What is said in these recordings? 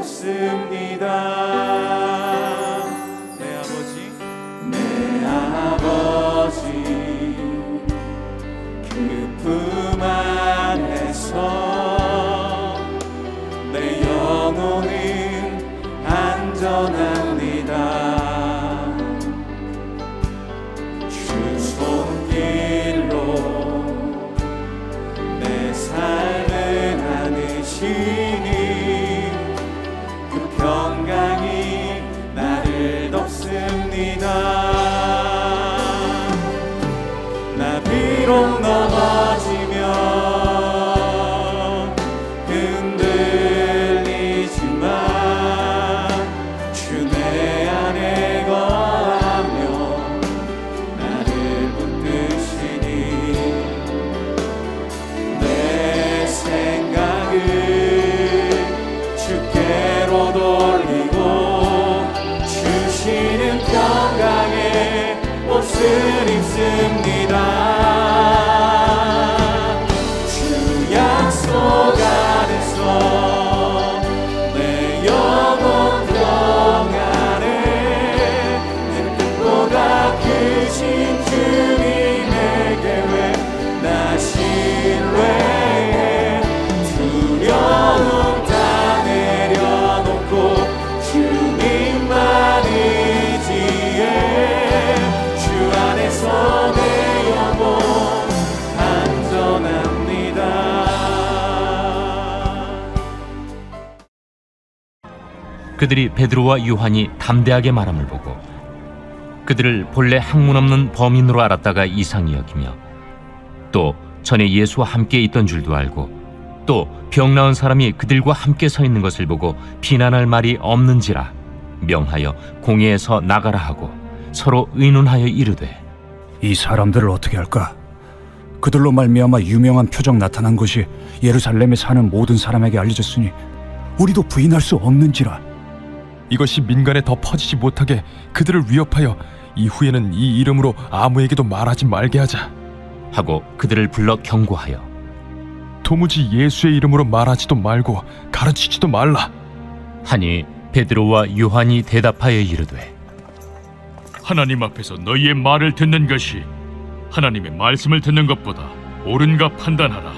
없습니다. 내 아버지 그 품 안에서 내 영혼은 안전합니다. 주 손길로 내 삶을 안으시니 그 평강이 나를 덮습니다. 나 비록 넘어지면 흔들리지만 주 내 안에 거하며 나를 붙드시니 내 생각을 주께로 돌리고 주시는 평강의 옷을 입습니다. 주 약속 안에서 내 영혼 평안에 내 뜻보다 크신 주님의 계획 나 신뢰해 두려움 다 내려놓고 주님만 의지해 주 안에서 내 영혼 안전합니다. 그들이 베드로와 요한이 담대하게 말함을 보고 그들을 본래 학문 없는 범인으로 알았다가 이상히 여기며 또 전에 예수와 함께 있던 줄도 알고 또 병 나은 사람이 그들과 함께 서 있는 것을 보고 비난할 말이 없는지라 명하여 공회에서 나가라 하고 서로 의논하여 이르되 이 사람들을 어떻게 할까? 그들로 말미암아 유명한 표적 나타난 것이 예루살렘에 사는 모든 사람에게 알려졌으니 우리도 부인할 수 없는지라. 이것이 민간에 더 퍼지지 못하게 그들을 위협하여 이후에는 이 이름으로 아무에게도 말하지 말게 하자. 하고 그들을 불러 경고하여 도무지 예수의 이름으로 말하지도 말고 가르치지도 말라. 하니 베드로와 요한이 대답하여 이르되 하나님 앞에서 너희의 말을 듣는 것이 하나님의 말씀을 듣는 것보다 옳은가 판단하라.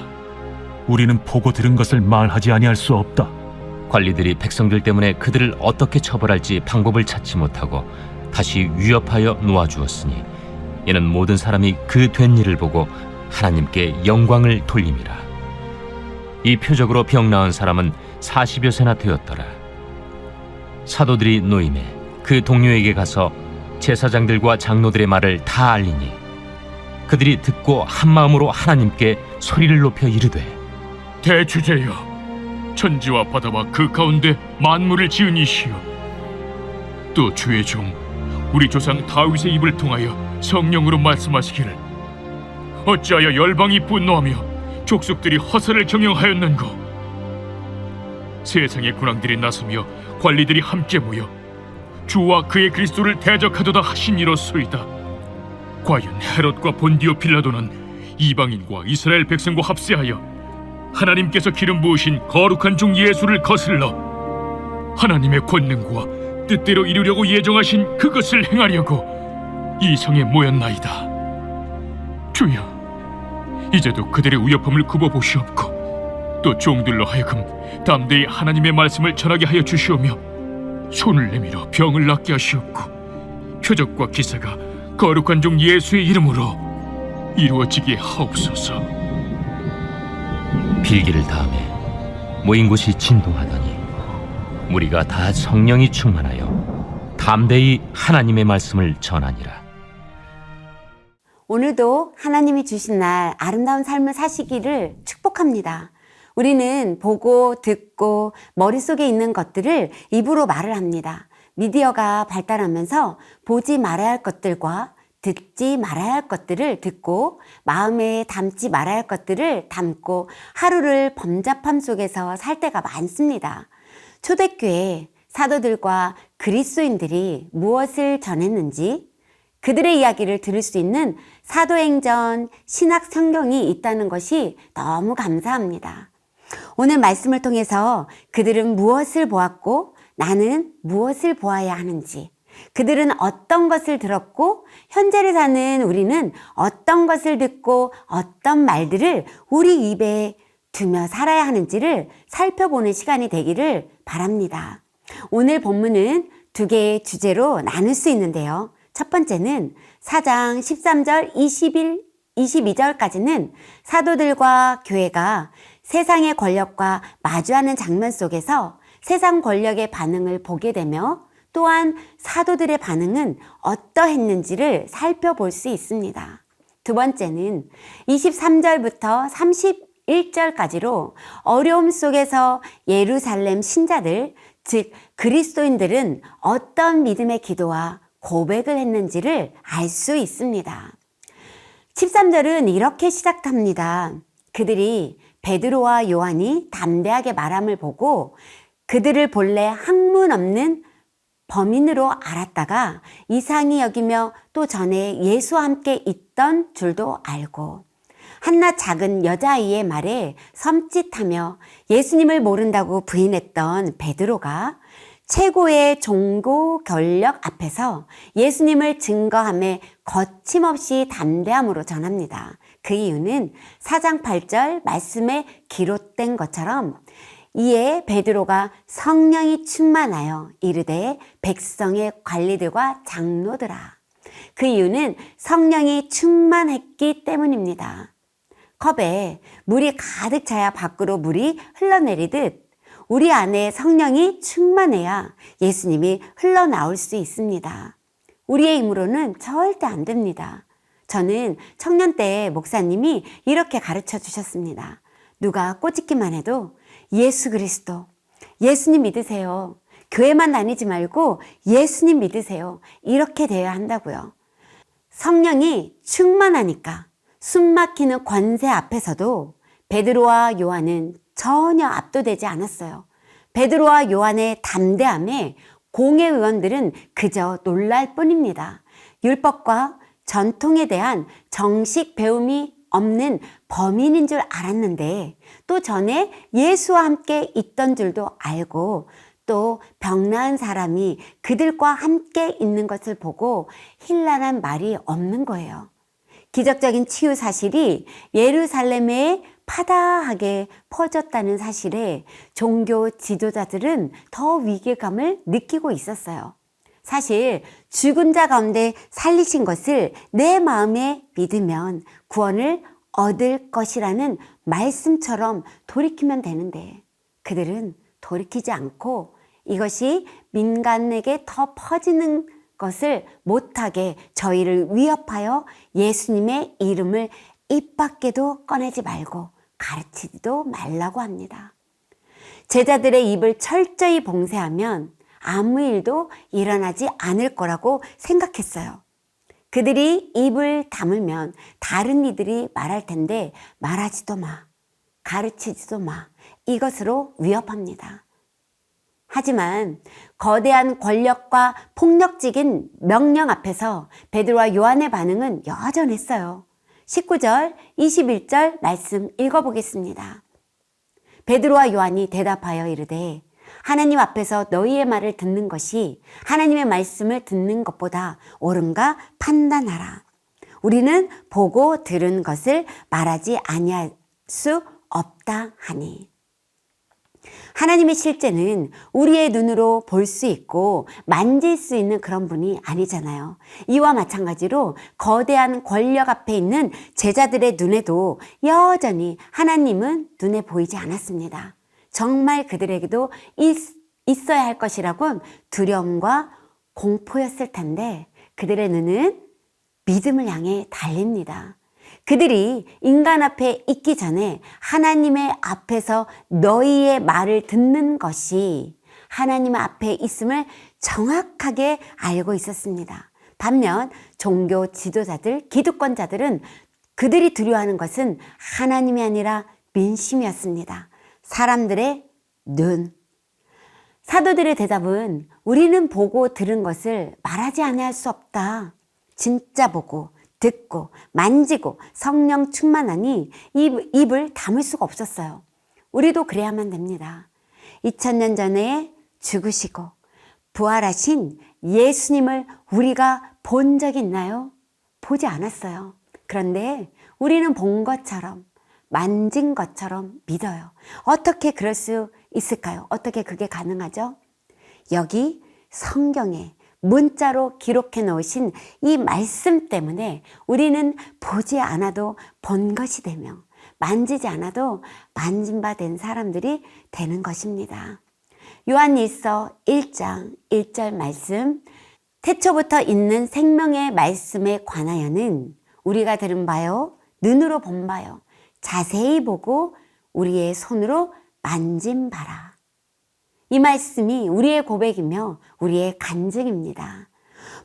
우리는 보고 들은 것을 말하지 아니할 수 없다. 관리들이 백성들 때문에 그들을 어떻게 처벌할지 방법을 찾지 못하고 다시 위협하여 놓아주었으니 이는 모든 사람이 그 된 일을 보고 하나님께 영광을 돌림이라. 이 표적으로 병 나은 사람은 40여 세나 되었더라. 사도들이 노임에 그 동료에게 가서 제사장들과 장로들의 말을 다 알리니 그들이 듣고 한마음으로 하나님께 소리를 높여 이르되 대주제여, 천지와 바다와 그 가운데 만물을 지은 이시여, 또 주의 종 우리 조상 다윗의 입을 통하여 성령으로 말씀하시기를 어찌하여 열방이 분노하며 족속들이 허사를 경영하였는고. 세상의 군왕들이 나서며 관리들이 함께 모여 주와 그의 그리스도를 대적하도다 하시니로소이다. 과연 헤롯과 본디오 빌라도는 이방인과 이스라엘 백성과 합세하여 하나님께서 기름 부으신 거룩한 종 예수를 거슬러 하나님의 권능과 뜻대로 이루려고 예정하신 그것을 행하려고 이 성에 모였나이다. 주여, 이제도 그들의 위협함을 굽어보시옵고 또 종들로 하여금 담대히 하나님의 말씀을 전하게 하여 주시오며 손을 내밀어 병을 낫게 하시옵고 표적과 기사가 거룩한 종 예수의 이름으로 이루어지게 하옵소서. 빌기를 다음에 모인 곳이 진동하더니 무리가 다 성령이 충만하여 담대히 하나님의 말씀을 전하니라. 오늘도 하나님이 주신 날 아름다운 삶을 사시기를 축복합니다. 우리는 보고 듣고 머릿속에 있는 것들을 입으로 말을 합니다. 미디어가 발달하면서 보지 말아야 할 것들과 듣지 말아야 할 것들을 듣고 마음에 담지 말아야 할 것들을 담고 하루를 범잡함 속에서 살 때가 많습니다. 초대교회 사도들과 그리스도인들이 무엇을 전했는지 그들의 이야기를 들을 수 있는 사도행전 신약 성경이 있다는 것이 너무 감사합니다. 오늘 말씀을 통해서 그들은 무엇을 보았고 나는 무엇을 보아야 하는지, 그들은 어떤 것을 들었고 현재를 사는 우리는 어떤 것을 듣고 어떤 말들을 우리 입에 두며 살아야 하는지를 살펴보는 시간이 되기를 바랍니다. 오늘 본문은 두 개의 주제로 나눌 수 있는데요. 첫 번째는 4장 13절 22절까지는 사도들과 교회가 세상의 권력과 마주하는 장면 속에서 세상 권력의 반응을 보게 되며 또한 사도들의 반응은 어떠했는지를 살펴볼 수 있습니다. 두 번째는 23절부터 31절까지로 어려움 속에서 예루살렘 신자들, 즉 그리스도인들은 어떤 믿음의 기도와 고백을 했는지를 알 수 있습니다. 13절은 이렇게 시작합니다. 그들이 베드로와 요한이 담대하게 말함을 보고 그들을 본래 학문 없는 범인으로 알았다가 이상히 여기며 또 전에 예수와 함께 있던 줄도 알고 한낱 작은 여자아이의 말에 섬찟하며 예수님을 모른다고 부인했던 베드로가 최고의 종교 권력 앞에서 예수님을 증거함에 거침없이 담대함으로 전합니다. 그 이유는 4장 8절 말씀에 기록된 것처럼 이에 베드로가 성령이 충만하여 이르되 백성의 관리들과 장로들아. 그 이유는 성령이 충만했기 때문입니다. 컵에 물이 가득 차야 밖으로 물이 흘러내리듯 우리 안에 성령이 충만해야 예수님이 흘러나올 수 있습니다. 우리의 힘으로는 절대 안 됩니다. 저는 청년 때 목사님이 이렇게 가르쳐 주셨습니다. 누가 꼬집기만 해도 예수 그리스도, 예수님 믿으세요. 교회만 다니지 말고 예수님 믿으세요. 이렇게 되어야 한다고요. 성령이 충만하니까 숨막히는 권세 앞에서도 베드로와 요한은 전혀 압도되지 않았어요. 베드로와 요한의 담대함에 공회의원들은 그저 놀랄 뿐입니다. 율법과 전통에 대한 정식 배움이 없는 범인인 줄 알았는데 또 전에 예수와 함께 있던 줄도 알고 또 병나은 사람이 그들과 함께 있는 것을 보고 힐난한 말이 없는 거예요. 기적적인 치유 사실이 예루살렘에 파다하게 퍼졌다는 사실에 종교 지도자들은 더 위기감을 느끼고 있었어요. 사실 죽은 자 가운데 살리신 것을 내 마음에 믿으면 구원을 얻을 것이라는 말씀처럼 돌이키면 되는데 그들은 돌이키지 않고 이것이 민간에게 더 퍼지는 것을 못하게 저희를 위협하여 예수님의 이름을 입 밖에도 꺼내지 말고 가르치지도 말라고 합니다. 제자들의 입을 철저히 봉쇄하면 아무 일도 일어나지 않을 거라고 생각했어요. 그들이 입을 다물면 다른 이들이 말할 텐데 말하지도 마, 가르치지도 마. 이것으로 위협합니다. 하지만 거대한 권력과 폭력적인 명령 앞에서 베드로와 요한의 반응은 여전했어요. 19절, 21절 말씀 읽어보겠습니다. 베드로와 요한이 대답하여 이르되 하나님 앞에서 너희의 말을 듣는 것이 하나님의 말씀을 듣는 것보다 옳은가 판단하라. 우리는 보고 들은 것을 말하지 아니할 수 없다 하니. 하나님의 실제는 우리의 눈으로 볼 수 있고 만질 수 있는 그런 분이 아니잖아요. 이와 마찬가지로 거대한 권력 앞에 있는 제자들의 눈에도 여전히 하나님은 눈에 보이지 않았습니다. 정말 그들에게도 있어야 할 것이라곤 두려움과 공포였을 텐데 그들의 눈은 믿음을 향해 달립니다. 그들이 인간 앞에 있기 전에 하나님의 앞에서 너희의 말을 듣는 것이 하나님 앞에 있음을 정확하게 알고 있었습니다. 반면 종교 지도자들, 기득권자들은 그들이 두려워하는 것은 하나님이 아니라 민심이었습니다. 사람들의 눈. 사도들의 대답은 우리는 보고 들은 것을 말하지 아니할 수 없다. 진짜 보고 듣고 만지고 성령 충만하니 입을 다물 수가 없었어요. 우리도 그래야만 됩니다. 2000년 전에 죽으시고 부활하신 예수님을 우리가 본 적이 있나요? 보지 않았어요. 그런데 우리는 본 것처럼, 만진 것처럼 믿어요. 어떻게 그럴 수 있을까요? 어떻게 그게 가능하죠? 여기 성경에 문자로 기록해 놓으신 이 말씀 때문에 우리는 보지 않아도 본 것이 되며 만지지 않아도 만진 바 된 사람들이 되는 것입니다. 요한일서 1장 1절 말씀, 태초부터 있는 생명의 말씀에 관하여는 우리가 들은 바요, 눈으로 본 바요, 자세히 보고 우리의 손으로 만진 바라. 이 말씀이 우리의 고백이며 우리의 간증입니다.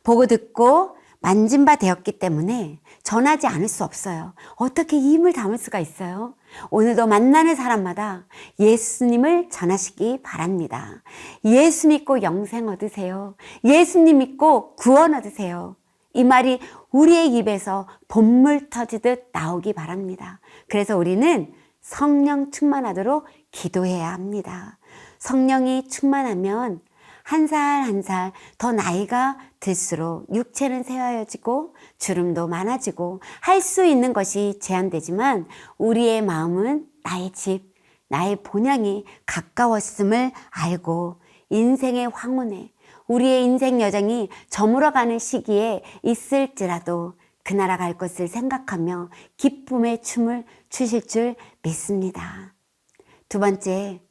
보고 듣고 만진 바 되었기 때문에 전하지 않을 수 없어요. 어떻게 이 힘을 담을 수가 있어요? 오늘도 만나는 사람마다 예수님을 전하시기 바랍니다. 예수 믿고 영생 얻으세요. 예수님 믿고 구원 얻으세요. 이 말이 우리의 입에서 본물 터지듯 나오기 바랍니다. 그래서 우리는 성령 충만하도록 기도해야 합니다. 성령이 충만하면 한 살 한 살 더 나이가 들수록 육체는 새하여지고 주름도 많아지고 할 수 있는 것이 제한되지만 우리의 마음은 나의 집, 나의 본향이 가까웠음을 알고 인생의 황혼에 우리의 인생 여정이 저물어가는 시기에 있을지라도 그 나라 갈 것을 생각하며 기쁨의 춤을 추실 줄 믿습니다. 두 번째,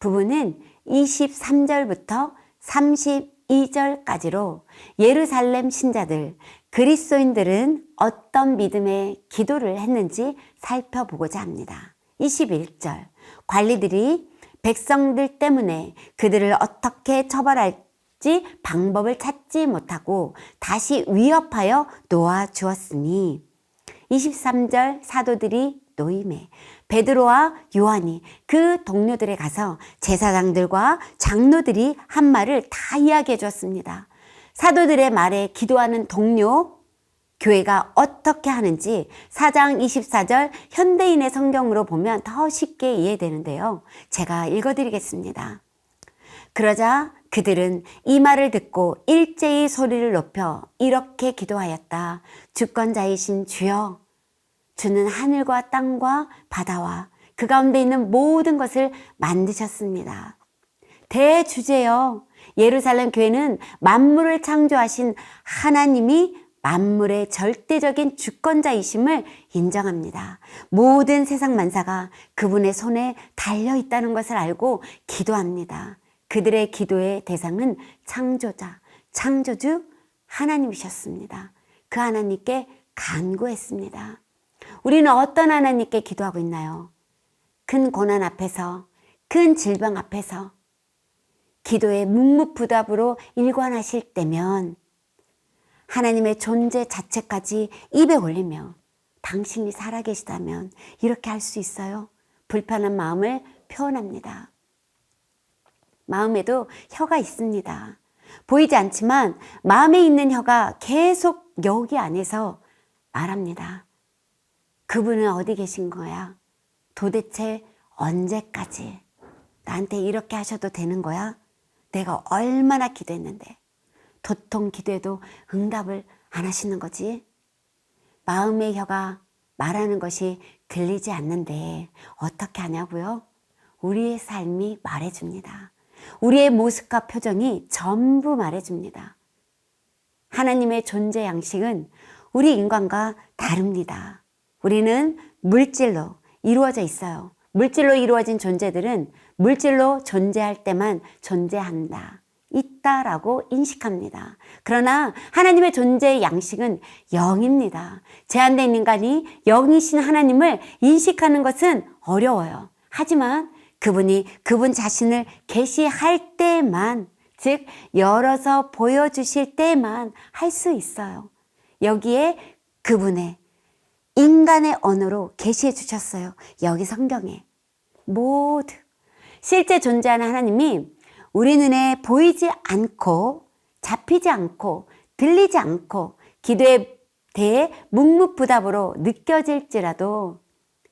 부부는 23절부터 32절까지로 예루살렘 신자들, 그리스도인들은 어떤 믿음의 기도를 했는지 살펴보고자 합니다. 21절, 관리들이 백성들 때문에 그들을 어떻게 처벌할지 방법을 찾지 못하고 다시 위협하여 놓아주었으니 23절, 사도들이 노임에 베드로와 요한이 그 동료들에 가서 제사장들과 장로들이 한 말을 다 이야기해 주었습니다. 사도들의 말에 기도하는 동료, 교회가 어떻게 하는지 4장 24절 현대인의 성경으로 보면 더 쉽게 이해되는데요. 제가 읽어드리겠습니다. 그러자 그들은 이 말을 듣고 일제히 소리를 높여 이렇게 기도하였다. 주권자이신 주여, 주는 하늘과 땅과 바다와 그 가운데 있는 모든 것을 만드셨습니다. 대주제여, 예루살렘 교회는 만물을 창조하신 하나님이 만물의 절대적인 주권자이심을 인정합니다. 모든 세상 만사가 그분의 손에 달려 있다는 것을 알고 기도합니다. 그들의 기도의 대상은 창조자, 창조주 하나님이셨습니다. 그 하나님께 간구했습니다. 우리는 어떤 하나님께 기도하고 있나요? 큰 고난 앞에서, 큰 질병 앞에서 기도의 묵묵부답으로 일관하실 때면 하나님의 존재 자체까지 입에 올리며 당신이 살아계시다면 이렇게 할 수 있어요. 불편한 마음을 표현합니다. 마음에도 혀가 있습니다. 보이지 않지만 마음에 있는 혀가 계속 여기 안에서 말합니다. 그분은 어디 계신 거야? 도대체 언제까지 나한테 이렇게 하셔도 되는 거야? 내가 얼마나 기도했는데 도통 기도해도 응답을 안 하시는 거지? 마음의 혀가 말하는 것이 들리지 않는데 어떻게 하냐고요? 우리의 삶이 말해줍니다. 우리의 모습과 표정이 전부 말해줍니다. 하나님의 존재 양식은 우리 인간과 다릅니다. 우리는 물질로 이루어져 있어요. 물질로 이루어진 존재들은 물질로 존재할 때만 존재한다, 있다라고 인식합니다. 그러나 하나님의 존재의 양식은 영입니다. 제한된 인간이 영이신 하나님을 인식하는 것은 어려워요. 하지만 그분이 그분 자신을 계시할 때만, 즉 열어서 보여주실 때만 할 수 있어요. 여기에 그분의 인간의 언어로 계시해 주셨어요. 여기 성경에 모두 실제 존재하는 하나님이 우리 눈에 보이지 않고 잡히지 않고 들리지 않고 기도에 대해 묵묵부답으로 느껴질지라도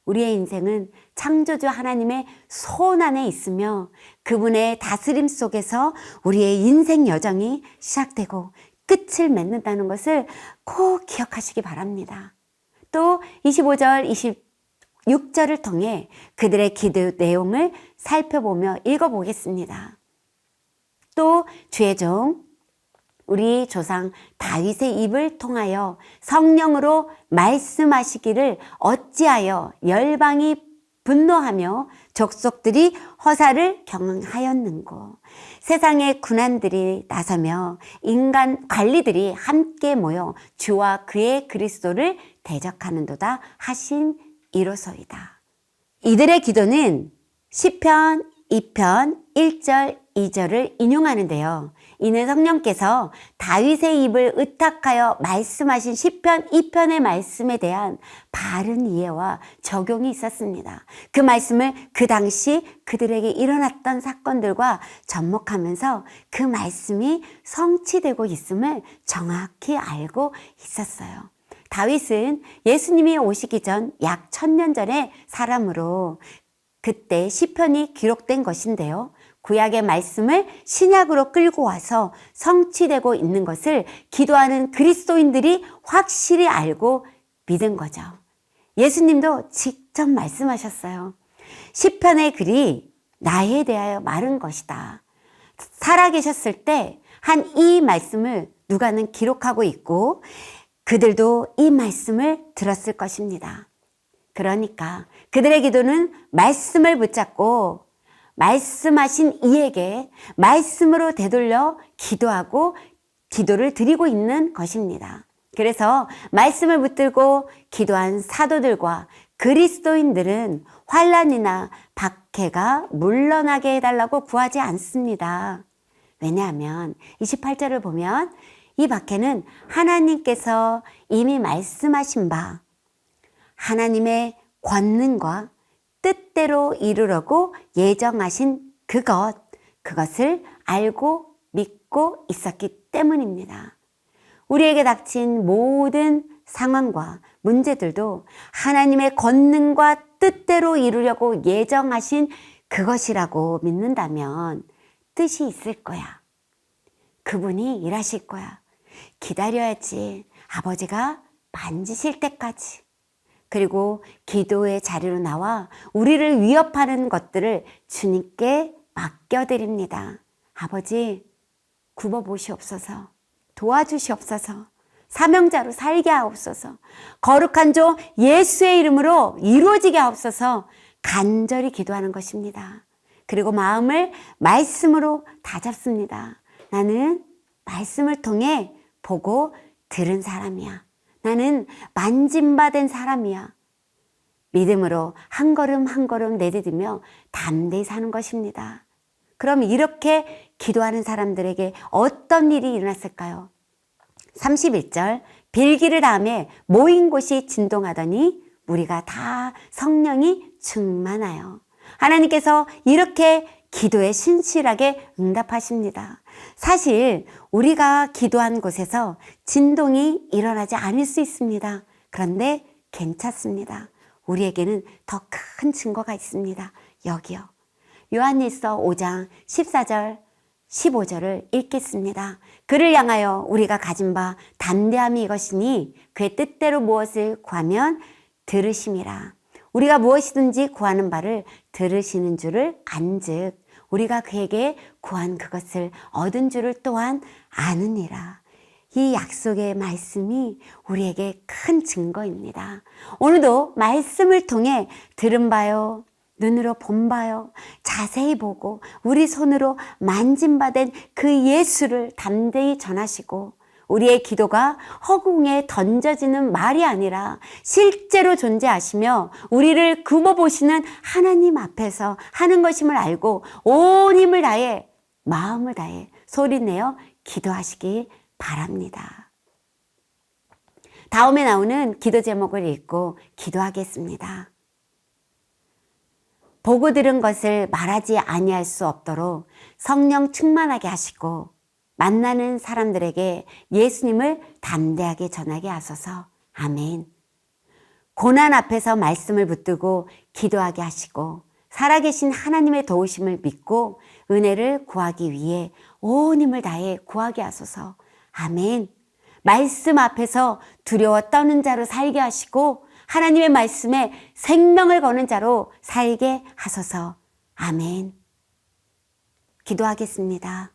우리의 인생은 창조주 하나님의 손 안에 있으며 그분의 다스림 속에서 우리의 인생 여정이 시작되고 끝을 맺는다는 것을 꼭 기억하시기 바랍니다. 또 25절, 26절을 통해 그들의 기도 내용을 살펴보며 읽어보겠습니다. 또 주의 종 우리 조상 다윗의 입을 통하여 성령으로 말씀하시기를 어찌하여 열방이 분노하며 족속들이 허사를 경하였는고. 세상의 군안들이 나서며 인간 관리들이 함께 모여 주와 그의 그리스도를 대적하는도다 하신 이로소이다. 이들의 기도는 시편 2편 1절 2절을 인용하는데요. 이는 성령께서 다윗의 입을 의탁하여 말씀하신 시편 2편의 말씀에 대한 바른 이해와 적용이 있었습니다. 그 말씀을 그 당시 그들에게 일어났던 사건들과 접목하면서 그 말씀이 성취되고 있음을 정확히 알고 있었어요. 다윗은 예수님이 오시기 전 약 1000년 전의 사람으로 그때 시편이 기록된 것인데요. 구약의 말씀을 신약으로 끌고 와서 성취되고 있는 것을 기도하는 그리스도인들이 확실히 알고 믿은 거죠. 예수님도 직접 말씀하셨어요. 시편의 글이 나에 대하여 말한 것이다. 살아계셨을 때 한 이 말씀을 누가는 기록하고 있고 그들도 이 말씀을 들었을 것입니다. 그러니까 그들의 기도는 말씀을 붙잡고 말씀하신 이에게 말씀으로 되돌려 기도하고 기도를 드리고 있는 것입니다. 그래서 말씀을 붙들고 기도한 사도들과 그리스도인들은 환난이나 박해가 물러나게 해달라고 구하지 않습니다. 왜냐하면 28절을 보면 이 박해는 하나님께서 이미 말씀하신 바 하나님의 권능과 뜻대로 이루려고 예정하신 그것을 알고 믿고 있었기 때문입니다. 우리에게 닥친 모든 상황과 문제들도 하나님의 권능과 뜻대로 이루려고 예정하신 그것이라고 믿는다면 뜻이 있을 거야. 그분이 일하실 거야. 기다려야지. 아버지가 만지실 때까지. 그리고 기도의 자리로 나와 우리를 위협하는 것들을 주님께 맡겨드립니다. 아버지, 굽어보시옵소서. 도와주시옵소서. 사명자로 살게 하옵소서. 거룩한 종 예수의 이름으로 이루어지게 하옵소서. 간절히 기도하는 것입니다. 그리고 마음을 말씀으로 다잡습니다. 나는 말씀을 통해 보고 들은 사람이야. 나는 만짐받은 사람이야. 믿음으로 한 걸음 한 걸음 내디디며 담대히 사는 것입니다. 그럼 이렇게 기도하는 사람들에게 어떤 일이 일어났을까요? 31절 빌기를 다음에 모인 곳이 진동하더니 무리가 다 성령이 충만하여. 하나님께서 이렇게 기도에 신실하게 응답하십니다. 사실 우리가 기도한 곳에서 진동이 일어나지 않을 수 있습니다. 그런데 괜찮습니다. 우리에게는 더 큰 증거가 있습니다. 여기요. 요한일서 5장 14절 15절을 읽겠습니다. 그를 향하여 우리가 가진 바 담대함이 이것이니 그의 뜻대로 무엇을 구하면 들으심이라. 우리가 무엇이든지 구하는 바를 들으시는 줄을 안즉 우리가 그에게 구한 그것을 얻은 줄을 또한 아느니라. 이 약속의 말씀이 우리에게 큰 증거입니다. 오늘도 말씀을 통해 들은 바요, 눈으로 본 바요, 자세히 보고 우리 손으로 만짐받은 그 예수를 담대히 전하시고 우리의 기도가 허공에 던져지는 말이 아니라 실제로 존재하시며 우리를 굽어보시는 하나님 앞에서 하는 것임을 알고 온 힘을 다해 마음을 다해 소리내어 기도하시기 바랍니다. 다음에 나오는 기도 제목을 읽고 기도하겠습니다. 보고 들은 것을 말하지 아니할 수 없도록 성령 충만하게 하시고 만나는 사람들에게 예수님을 담대하게 전하게 하소서. 아멘. 고난 앞에서 말씀을 붙들고 기도하게 하시고 살아계신 하나님의 도우심을 믿고 은혜를 구하기 위해 온 힘을 다해 구하게 하소서. 아멘. 말씀 앞에서 두려워 떠는 자로 살게 하시고 하나님의 말씀에 생명을 거는 자로 살게 하소서. 아멘. 기도하겠습니다.